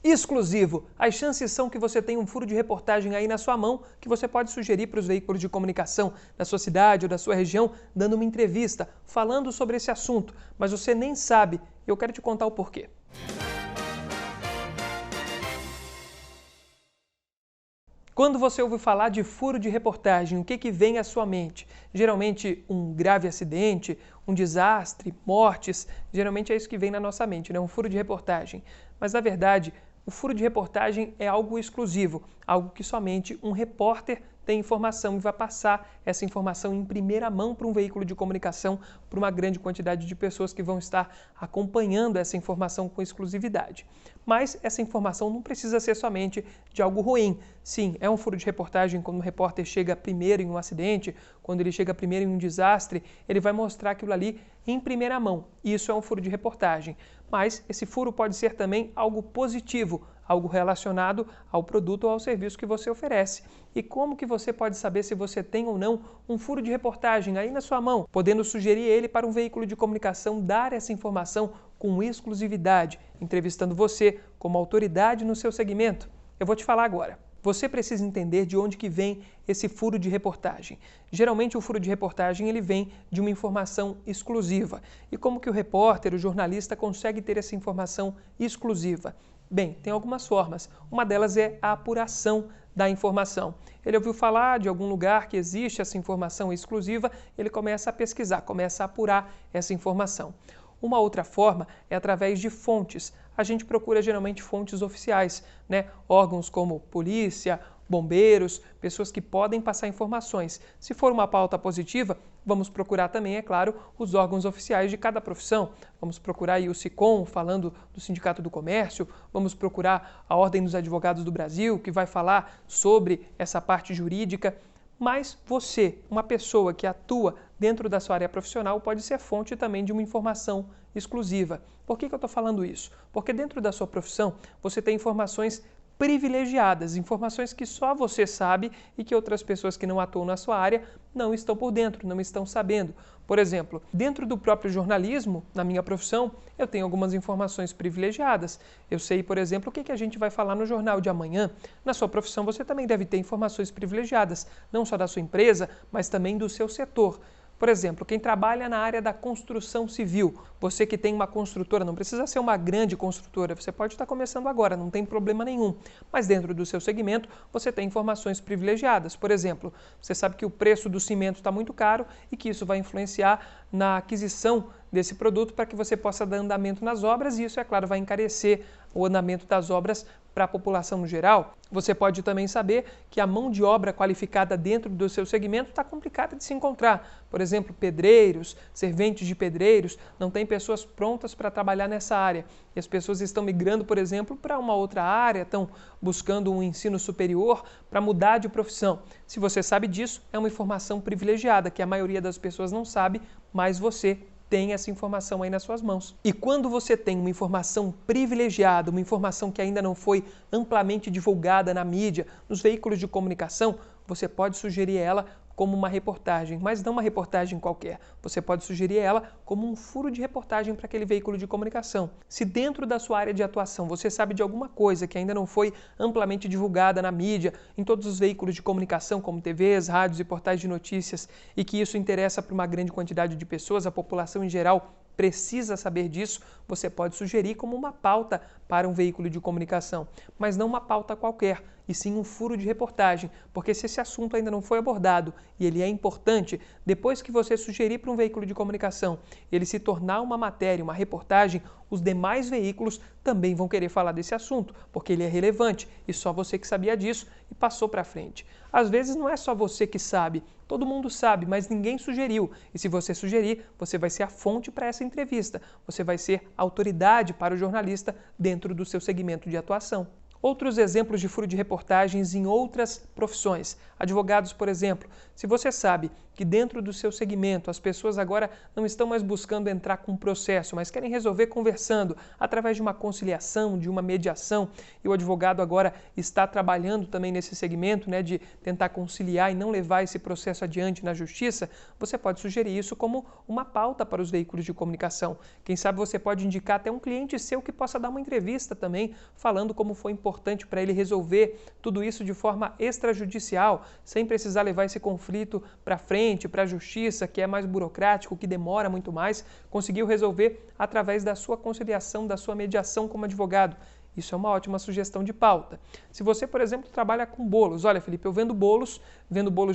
Exclusivo. As chances são que você tenha um furo de reportagem aí na sua mão que você pode sugerir para os veículos de comunicação da sua cidade ou da sua região, dando uma entrevista, falando sobre esse assunto, mas você nem sabe. Eu quero te contar o porquê. Quando você ouve falar de furo de reportagem, o que vem à sua mente? Geralmente um grave acidente, um desastre, mortes, geralmente é isso que vem na nossa mente, né? Um furo de reportagem. Mas na verdade, o furo de reportagem é algo exclusivo, algo que somente um repórter tem informação e vai passar essa informação em primeira mão para um veículo de comunicação, para uma grande quantidade de pessoas que vão estar acompanhando essa informação com exclusividade. Mas essa informação não precisa ser somente de algo ruim. Sim, é um furo de reportagem quando o repórter chega primeiro em um acidente, quando ele chega primeiro em um desastre, ele vai mostrar aquilo ali em primeira mão. Isso é um furo de reportagem. Mas esse furo pode ser também algo positivo, algo relacionado ao produto ou ao serviço que você oferece. E como que você pode saber se você tem ou não um furo de reportagem aí na sua mão, podendo sugerir ele para um veículo de comunicação dar essa informação com exclusividade, entrevistando você como autoridade no seu segmento? Eu vou te falar agora. Você precisa entender de onde que vem esse furo de reportagem. Geralmente o furo de reportagem ele vem de uma informação exclusiva. E como que o repórter, o jornalista consegue ter essa informação exclusiva? Bem, tem algumas formas. Uma delas é a apuração da informação. Ele ouviu falar de algum lugar que existe essa informação exclusiva, ele começa a pesquisar, começa a apurar essa informação. Uma outra forma é através de fontes. A gente procura geralmente fontes oficiais, né? Órgãos como polícia, bombeiros, pessoas que podem passar informações. Se for uma pauta positiva, vamos procurar também, é claro, os órgãos oficiais de cada profissão. Vamos procurar aí o SICOM, falando do Sindicato do Comércio, vamos procurar a Ordem dos Advogados do Brasil, que vai falar sobre essa parte jurídica. Mas você, uma pessoa que atua dentro da sua área profissional, pode ser fonte também de uma informação exclusiva. Por que eu estou falando isso? Porque dentro da sua profissão você tem informações privilegiadas, informações que só você sabe e que outras pessoas que não atuam na sua área não estão por dentro, não estão sabendo. Por exemplo, dentro do próprio jornalismo, na minha profissão, eu tenho algumas informações privilegiadas. Eu sei, por exemplo, o que a gente vai falar no jornal de amanhã. Na sua profissão, você também deve ter informações privilegiadas, não só da sua empresa, mas também do seu setor. Por exemplo, quem trabalha na área da construção civil, você que tem uma construtora, não precisa ser uma grande construtora, você pode estar começando agora, não tem problema nenhum. Mas dentro do seu segmento, você tem informações privilegiadas. Por exemplo, você sabe que o preço do cimento está muito caro e que isso vai influenciar na aquisição desse produto para que você possa dar andamento nas obras e isso, é claro, vai encarecer o andamento das obras para a população no geral. Você pode também saber que a mão de obra qualificada dentro do seu segmento está complicada de se encontrar. Por exemplo, pedreiros, serventes de pedreiros, não tem pessoas prontas para trabalhar nessa área. E as pessoas estão migrando, por exemplo, para uma outra área, estão buscando um ensino superior para mudar de profissão. Se você sabe disso, é uma informação privilegiada que a maioria das pessoas não sabe, mas você tem essa informação aí nas suas mãos. E quando você tem uma informação privilegiada, uma informação que ainda não foi amplamente divulgada na mídia, nos veículos de comunicação, você pode sugerir ela como uma reportagem, mas não uma reportagem qualquer. Você pode sugerir ela como um furo de reportagem para aquele veículo de comunicação. Se dentro da sua área de atuação você sabe de alguma coisa que ainda não foi amplamente divulgada na mídia, em todos os veículos de comunicação, como TVs, rádios e portais de notícias, e que isso interessa para uma grande quantidade de pessoas, a população em geral precisa saber disso, você pode sugerir como uma pauta para um veículo de comunicação, mas não uma pauta qualquer, e sim um furo de reportagem, porque se esse assunto ainda não foi abordado e ele é importante, depois que você sugerir para um veículo de comunicação, ele se tornar uma matéria, uma reportagem, os demais veículos também vão querer falar desse assunto, porque ele é relevante e só você que sabia disso e passou para frente. Às vezes não é só você que sabe, todo mundo sabe, mas ninguém sugeriu. E se você sugerir, você vai ser a fonte para essa entrevista, você vai ser a autoridade para o jornalista dentro do seu segmento de atuação. Outros exemplos de furo de reportagens em outras profissões. Advogados, por exemplo. Se você sabe que dentro do seu segmento as pessoas agora não estão mais buscando entrar com um processo, mas querem resolver conversando através de uma conciliação, de uma mediação, e o advogado agora está trabalhando também nesse segmento, de tentar conciliar e não levar esse processo adiante na justiça, você pode sugerir isso como uma pauta para os veículos de comunicação. Quem sabe você pode indicar até um cliente seu que possa dar uma entrevista também, falando como foi importante para ele resolver tudo isso de forma extrajudicial, sem precisar levar esse conflito para frente, para a justiça, que é mais burocrático, que demora muito mais, conseguiu resolver através da sua conciliação, da sua mediação como advogado. Isso é uma ótima sugestão de pauta. Se você, por exemplo, trabalha com bolos, olha, Felipe, eu vendo bolos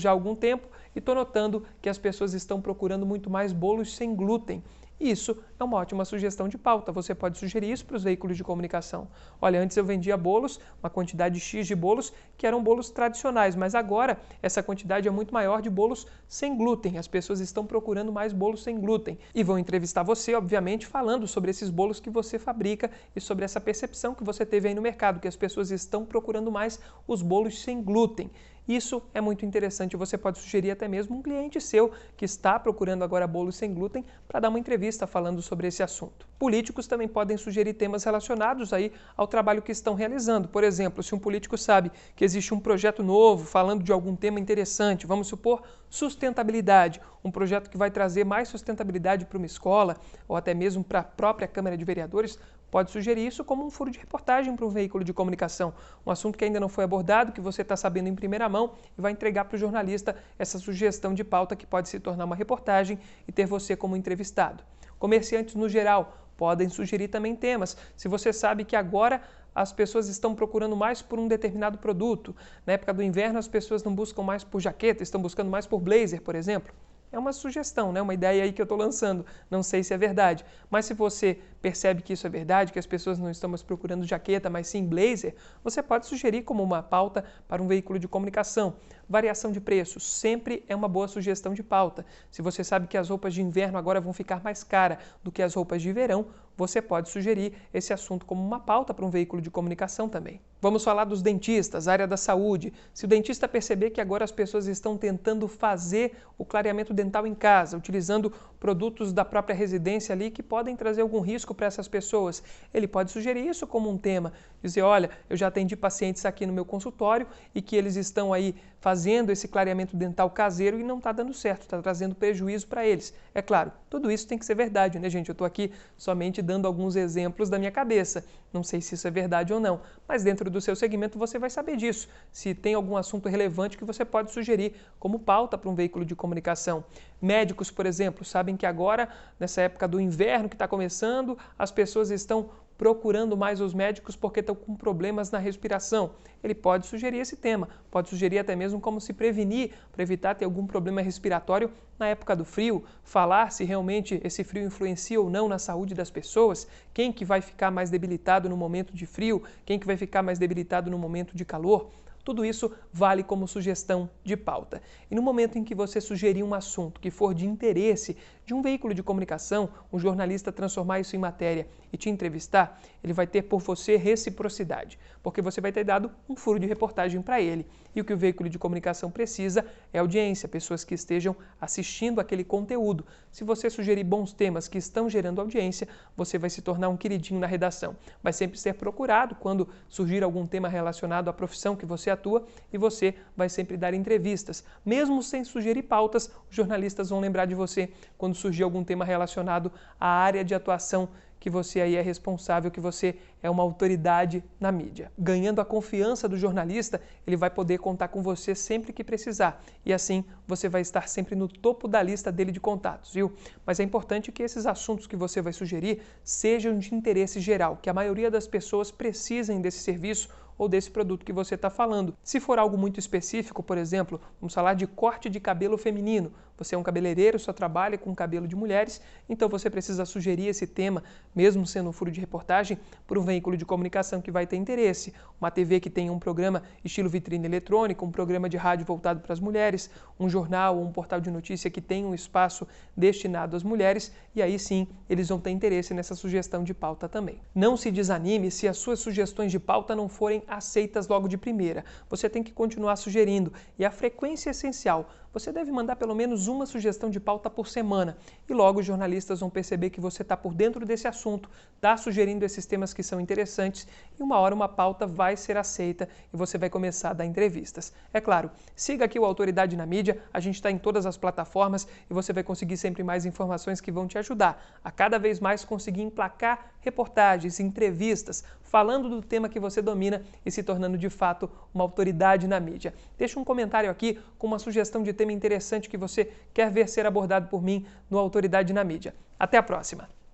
já há algum tempo e estou notando que as pessoas estão procurando muito mais bolos sem glúten. Isso é uma ótima sugestão de pauta. Você pode sugerir isso para os veículos de comunicação. Olha, antes eu vendia bolos, uma quantidade X de bolos, que eram bolos tradicionais, mas agora essa quantidade é muito maior de bolos sem glúten. As pessoas estão procurando mais bolos sem glúten. E vão entrevistar você, obviamente, falando sobre esses bolos que você fabrica e sobre essa percepção que você teve aí no mercado, que as pessoas estão procurando mais os bolos sem glúten. Isso é muito interessante. Você pode sugerir até mesmo um cliente seu que está procurando agora bolos sem glúten para dar uma entrevista falando sobre esse assunto. Políticos também podem sugerir temas relacionados aí ao trabalho que estão realizando. Por exemplo, se um político sabe que existe um projeto novo falando de algum tema interessante, vamos supor sustentabilidade, um projeto que vai trazer mais sustentabilidade para uma escola ou até mesmo para a própria Câmara de Vereadores, pode sugerir isso como um furo de reportagem para um veículo de comunicação, um assunto que ainda não foi abordado, que você está sabendo em primeira mão e vai entregar para o jornalista essa sugestão de pauta que pode se tornar uma reportagem e ter você como entrevistado. Comerciantes, no geral, podem sugerir também temas. Se você sabe que agora as pessoas estão procurando mais por um determinado produto, na época do inverno as pessoas não buscam mais por jaqueta, estão buscando mais por blazer, por exemplo. É uma sugestão, uma ideia aí que eu estou lançando, não sei se é verdade, mas se você percebe que isso é verdade, que as pessoas não estão mais procurando jaqueta, mas sim blazer, você pode sugerir como uma pauta para um veículo de comunicação. Variação de preços sempre é uma boa sugestão de pauta. Se você sabe que as roupas de inverno agora vão ficar mais caras do que as roupas de verão, você pode sugerir esse assunto como uma pauta para um veículo de comunicação também. Vamos falar dos dentistas, área da saúde. Se o dentista perceber que agora as pessoas estão tentando fazer o clareamento dental em casa, utilizando produtos da própria residência ali que podem trazer algum risco para essas pessoas, ele pode sugerir isso como um tema. Dizer, olha, eu já atendi pacientes aqui no meu consultório e que eles estão aí fazendo esse clareamento dental caseiro e não está dando certo, está trazendo prejuízo para eles. É claro, tudo isso tem que ser verdade, né, gente? Eu estou aqui somente dando alguns exemplos da minha cabeça. Não sei se isso é verdade ou não, mas dentro do seu segmento você vai saber disso. Se tem algum assunto relevante que você pode sugerir como pauta para um veículo de comunicação. Médicos, por exemplo, sabem que agora, nessa época do inverno que está começando, as pessoas estão procurando mais os médicos porque estão com problemas na respiração. Ele pode sugerir esse tema, pode sugerir até mesmo como se prevenir para evitar ter algum problema respiratório na época do frio, falar se realmente esse frio influencia ou não na saúde das pessoas, quem que vai ficar mais debilitado no momento de frio, quem que vai ficar mais debilitado no momento de calor. Tudo isso vale como sugestão de pauta. E no momento em que você sugerir um assunto que for de interesse de um veículo de comunicação, um jornalista transformar isso em matéria e te entrevistar, ele vai ter por você reciprocidade, porque você vai ter dado um furo de reportagem para ele. E o que o veículo de comunicação precisa é audiência, pessoas que estejam assistindo aquele conteúdo. Se você sugerir bons temas que estão gerando audiência, você vai se tornar um queridinho na redação. Vai sempre ser procurado quando surgir algum tema relacionado à profissão que você atua e você vai sempre dar entrevistas. Mesmo sem sugerir pautas, os jornalistas vão lembrar de você quando surgir algum tema relacionado à área de atuação que você aí é responsável, que você é uma autoridade na mídia. Ganhando a confiança do jornalista, ele vai poder contar com você sempre que precisar. E assim, você vai estar sempre no topo da lista dele de contatos, viu? Mas é importante que esses assuntos que você vai sugerir sejam de interesse geral, que a maioria das pessoas precisem desse serviço ou desse produto que você está falando. Se for algo muito específico, por exemplo, vamos falar de corte de cabelo feminino. Você é um cabeleireiro, só trabalha com cabelo de mulheres, então você precisa sugerir esse tema mesmo sendo um furo de reportagem, por um veículo de comunicação que vai ter interesse, uma TV que tenha um programa estilo vitrine eletrônica, um programa de rádio voltado para as mulheres, um jornal ou um portal de notícia que tenha um espaço destinado às mulheres, e aí sim eles vão ter interesse nessa sugestão de pauta também. Não se desanime se as suas sugestões de pauta não forem aceitas logo de primeira. Você tem que continuar sugerindo, e a frequência é essencial. Você deve mandar pelo menos uma sugestão de pauta por semana, e logo os jornalistas vão perceber que você está por dentro desse assunto, está sugerindo esses temas que são interessantes, e uma hora uma pauta vai ser aceita e você vai começar a dar entrevistas. É claro, siga aqui o Autoridade na Mídia, a gente está em todas as plataformas e você vai conseguir sempre mais informações que vão te ajudar a cada vez mais conseguir emplacar reportagens, entrevistas, falando do tema que você domina e se tornando de fato uma autoridade na mídia. Deixe um comentário aqui com uma sugestão de tema interessante que você quer ver ser abordado por mim no Autoridade na Mídia. Até a próxima!